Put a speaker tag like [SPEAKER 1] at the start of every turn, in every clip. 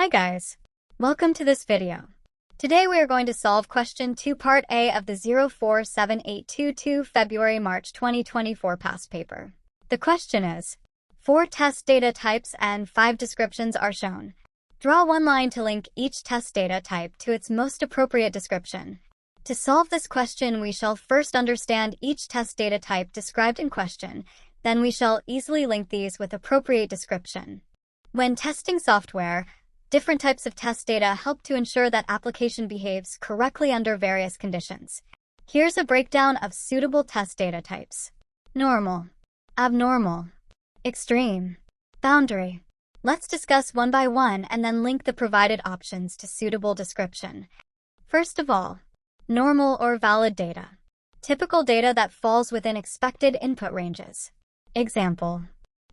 [SPEAKER 1] Hi guys, welcome to this video. Today we are going to solve question 2 part A of the 047822 February-March 2024 past paper. The question is, 4 test data types and 5 descriptions are shown. Draw one line to link each test data type to its most appropriate description. To solve this question, we shall first understand each test data type described in question, then we shall easily link these with appropriate description. When testing software, different types of test data help to ensure that application behaves correctly under various conditions. Here's a breakdown of suitable test data types: normal, abnormal, extreme, boundary. Let's discuss one by one and then link the provided options to suitable description. First of all, normal or valid data. Typical data that falls within expected input ranges. Example: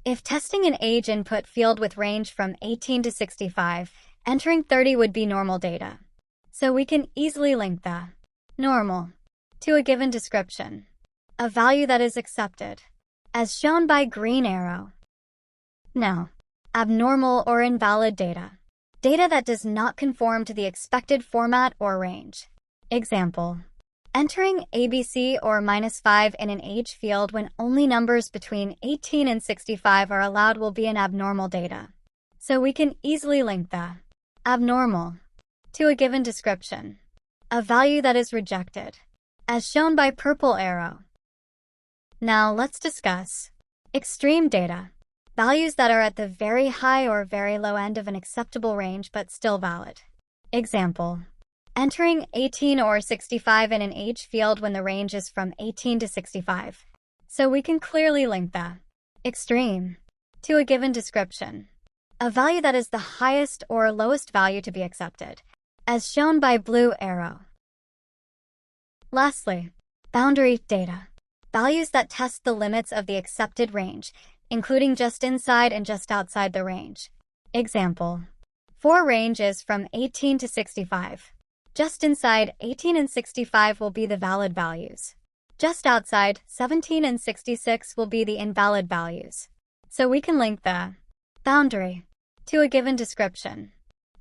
[SPEAKER 1] if testing an age input field with range from 18 to 65, entering 30 would be normal data. So we can easily link the normal to a given description, a value that is accepted, as shown by green arrow. Now, abnormal or invalid data. Data that does not conform to the expected format or range. Example: entering ABC or -5 in an age field when only numbers between 18 and 65 are allowed will be an abnormal data. So we can easily link the abnormal to a given description, a value that is rejected, as shown by purple arrow. Now let's discuss extreme data, values that are at the very high or very low end of an acceptable range but still valid. Example: entering 18 or 65 in an age field when the range is from 18 to 65. So we can clearly link the extreme to a given description, a value that is the highest or lowest value to be accepted, as shown by blue arrow. Lastly, boundary data, values that test the limits of the accepted range, including just inside and just outside the range. Example: for ranges from 18 to 65. Just inside 18 and 65 will be the valid values. Just outside 17 and 66 will be the invalid values. So we can link the boundary to a given description,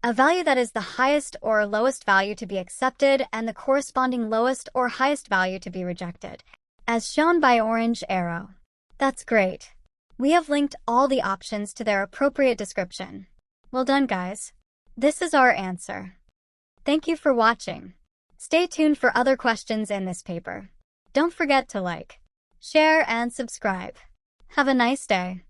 [SPEAKER 1] a value that is the highest or lowest value to be accepted and the corresponding lowest or highest value to be rejected, as shown by orange arrow. That's great. We have linked all the options to their appropriate description. Well done, guys. This is our answer. Thank you for watching. Stay tuned for other questions in this paper. Don't forget to like, share, and subscribe. Have a nice day.